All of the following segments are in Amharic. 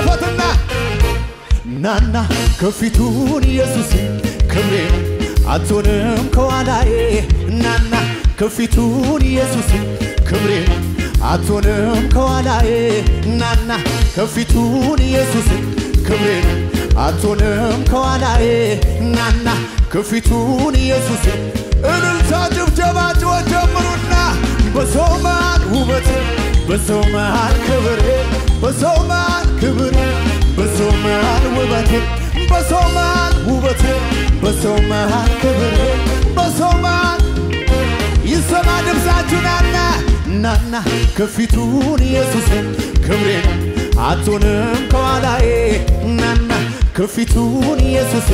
ከፈትና ናና ከፊቱን ኢየሱስ ክብሬ አትሆንም ከኋላዬ ናና ከፊቱን ኢየሱስ ክብሬ አትሆንም ከኋላዬ ናና ከፊቱን ኢየሱስ ክብሬ አትሆንም ከኋላዬ ናና ከፊቱን ኢየሱስ እልልታ ጭብጨባ ጀምሩና በሰው መሃል ውበት በሰው መሃል ክብር በሰው መሃል ክብር በሰው መሃል ውበት በሰው መሃል ውበት በሰው መሃል ክብር በሰው መሃል ይሰማ ድምፃችሁ ናና ከፊቱን ኢየሱስ ክብሬ አትሆንም ከኋላዬ ናና ከፊቱን ኢየሱስ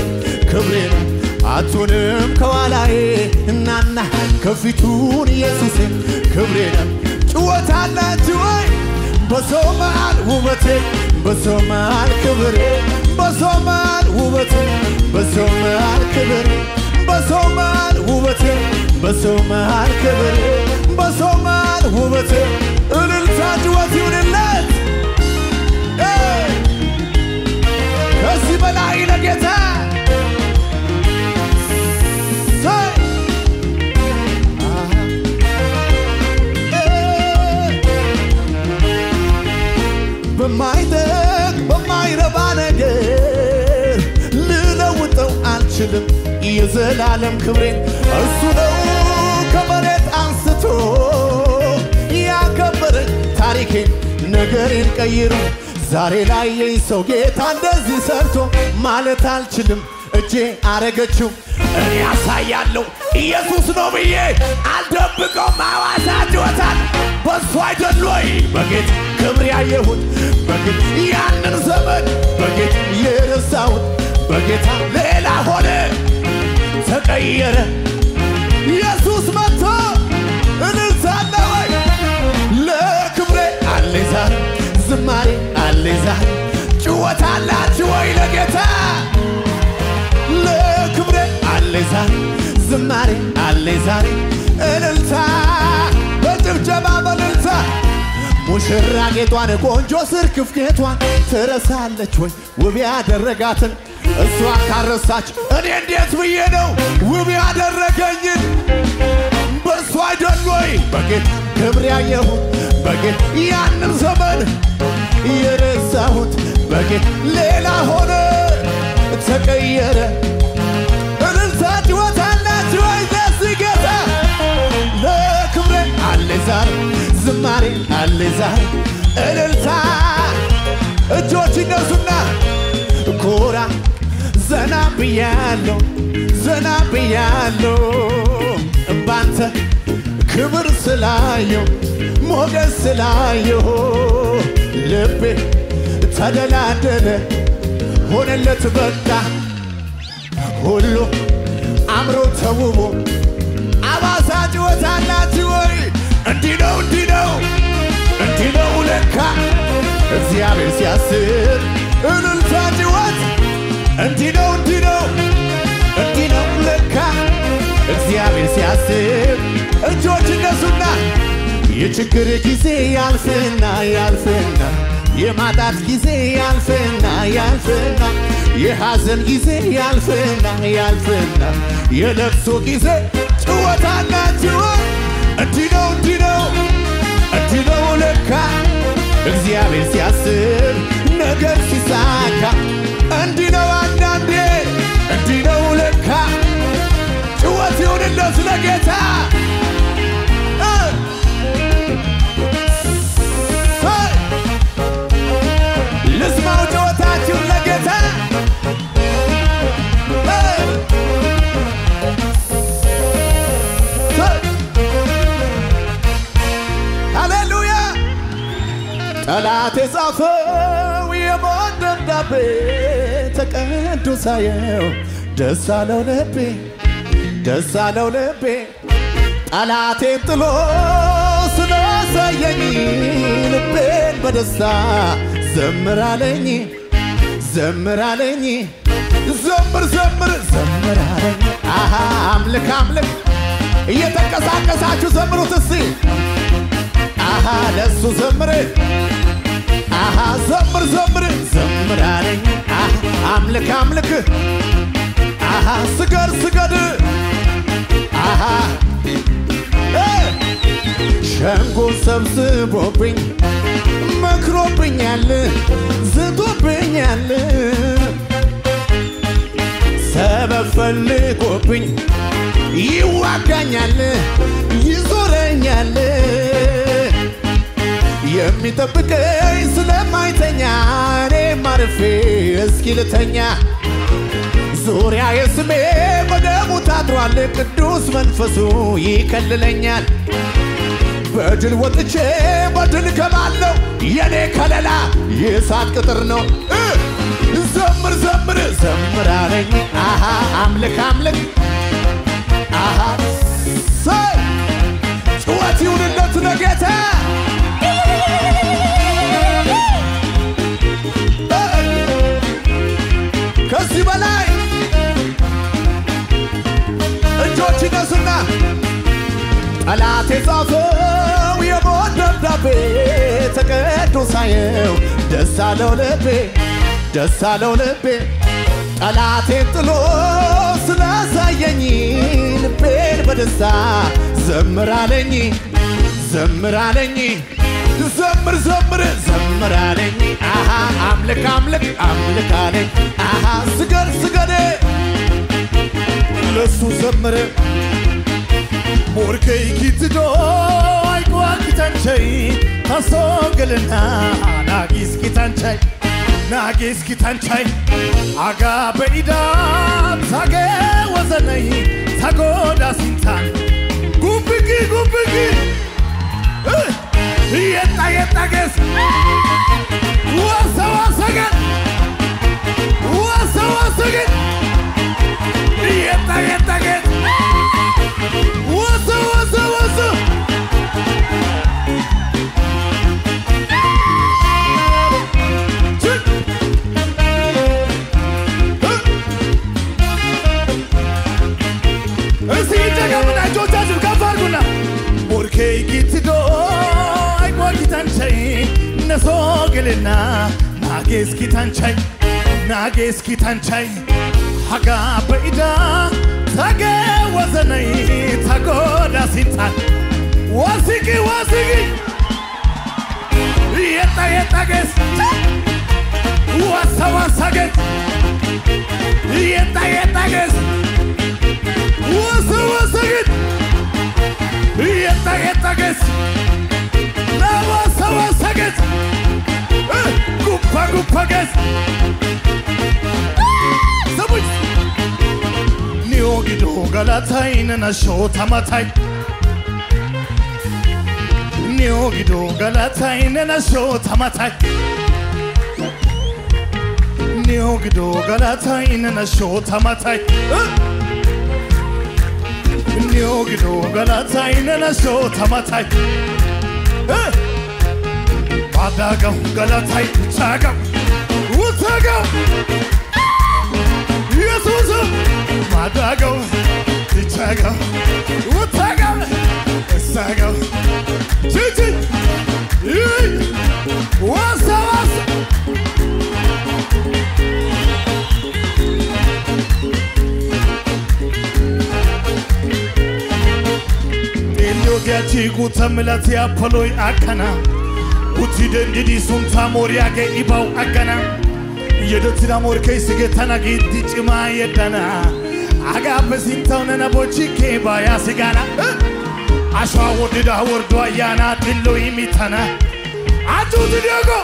ክብሬ አትሆንም ከኋላዬ ናና ከፊቱን ኢየሱስ ክብሬ ጭወት አላችሁ ወይ በሰው መሃል ውበቴ በሰው መሃል ክብሬ በሰው መሃል ውበቴ በሰው መሃል ክብሬ በሰው መሃል ውበቴ በሰው መሃል ክብሬ በሰው መሃል ውበቴ እልልታ ጭወት ይሁንለት ከዚህ በላይ ለጌታ በማይረባ ነገር ልለውጠው አልችልም የዘላለም ክብሬን እሱ ነው ከመሬት አንስቶ ያከበረኝ ታሪኬን ነገሬን ቀይሮ ዛሬ ላይ የሰው ጌታ እንደዚህ ሰርቶ ማለት አልችልም እጄ አረገችው እኔ ያሳያለሁ ኢየሱስ ነው ብዬ አልደብቀውም አዋሳጅወታል በሱ አይደል ወይ በጌት ክብር ያየሁት በጌት ያንን ዘመን በጌት የረሳሁት በጌታ ሌላ ሆነ ተቀየረ ኢየሱስ መጥቶ እልልታ ወይ ለክብሬ አለኝ ዛሬ ዝማሬ አለኝ ዛሬ ጭወት አላችሁ ወይ ለጌታ ለክብሬ አለኝ ዛሬ ዝማሬ አለኝ ዛሬ እልልታ በጭብጨባ በእልልታ ሙሽራ ጌጧን ቆንጆ ስርክፍ ጌጧን ትረሳለች ወይ ውብ ያደረጋትን እሷ ካረሳች እኔ እንዴት ብዬ ነው ውብ ያደረገኝን በእሱ አይደል ወይ በጌት ክብር ያየሁት በጌት ያንን ዘመን የረሳሁት በጌት ሌላ ሆነ ተቀየረ እልልታ ጭወት አላችሁ ወይ ለዚህ ጌታ ለክብሬ አለኝ ዛሬ ዝማሬ አለኝ ዛሬ እልልታ እጆች ይነሱና ኮራ ዘና ብያለሁ ባንተ ክብር ስላየሁ ሞገስ ስላየሁ ልቤ ተደላደለ ሆነለት በቃ ሁሉ አምሮ ተውቦ አባሳ ጭወት አላችሁ ወይ እንዲህ ነው ለካ እግዚአብሔር ሲያስብ እልልታ ጭወት እንዲህ ነው ለካ እግዚአብሔር ሲያስብ እጆች እነሱና የችግር ጊዜ ያልፍና የማጣት ጊዜ ያልፍና የሐዘን ጊዜ ያልፍና የለቅሶ ጊዜ ጭወት አላችሁ እንዲህ ነው ለካ እግዚአብሔር ሲያስብ ነገር ሲሳካ እንዲህ ነው አንዳንዴ እንዲህ ነው ለካ ጭወት ይሁንለት ለጌታ ልስማው ጭወታችሁን ለጌታ ሃሌሉያ ጠላት የጻፈው የሞት ደብዳቤ ተቀዶ ሳየው ደስ አለው ልቤ ጠላቴን ጥሎ ስላሳየኝ ልቤን በደስታ ዘምራለኝ ዘምር አለኝ አምልክ እየተንቀሳቀሳችሁ ዘምሩት እስቲ ለሱ ዘምር ዘምር አምልክ አምልክ አሃ ስገድ ስገድ አሃ ሸንጎ ሰብስቦብኝ መክሮብኛል ዝቶብኛል ሰበብ ፈልጎብኝ ይዋጋኛል ይዞረኛል የሚጠብቀኝ ስለማይተኛ እኔ ማርፌ እስኪ ልተኛ ዙሪያ የስሜ በደሙ ታጥሯል ቅዱስ መንፈሱ ይከልለኛል በድል ወጥቼ በድል ገባለሁ የኔ ከለላ የእሳት ቅጥር ነው ዘምር ዘምር ዘምር አለኝ አሃ አምልክ አምልክ አሃ ጩኸት ይሁንለት ለጌታ ከዚህ በላይ እጆች ይነሱና ጠላት የጻፈው የሞት ደብዳቤ ተቀዶ ሳየው ደስ አለው ልቤ ጠላቴን ጥሎ ስላሳየኝ ልቤን በደስታ ዘምር አለኝ ዘምር ዘምር አለኝ አሃ አምልክ አምልክ አምልክ አለኝ አሃ ስገድ ለሱ ዘምር ሞርከይ ኪትዶ አይቋን ኪታንቻይ ታሶገለና ናጊስ ኪታንቻይ አጋ በኢዳ ታገ ወዘነይ ታጎዳ ሲንታን ጉብጊ የጣጌስ ወሰወሰገን የጣጌስ ወሰ እዚህ ደጋምና ጆቻችሁ ከፍ አድርጉና ሞርከይ ጊትዶ አይቆኪታንቻይ ነሶግልና ናጌስ ኪታንቻይ ሀጋ በኢዳ ታገ ወዘነይ ታጎዳ ሲንታን ዋሲቂ የጣጌስ ወሰወሰገን የጣጌስ ወሰወሰገን የጣጌስ ወሰወሰገን ጉፓገስ ሰሙኝ ኒዮጊዶ ገላታይ ነናሾ ታማታይ ኒዮጊዶ ገላታይ ነናሾ ታማታይ ኒዮጊዶ ገላታይ ነናሾ ታማታይ ኒዮጊዶ ገላታይ ነናሾ ታማታይ ባዳጋው ገላታይ ቻጋው ውታጋው ኢየሱስ ባዳጋው ቻጋው ውታጋው እሳጋው ቺቺ ዋሳዋስ ዲያቺ ጉተምላት ያፖሎይ አከና uti dendidi sunta moriage ibau agana yedotina morkei sigetana gidi chima yedana aga pesintawna na bochike baya sigana ashwa wodida wordo yana tillo imitana atu diego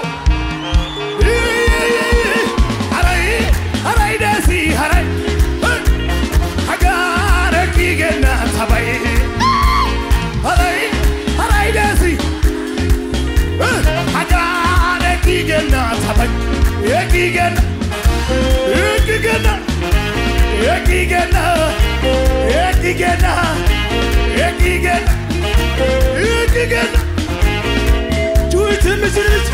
harai desi harai aga rekigena tabai harai desi Ekigena tabai ekigena Tuitin misiniz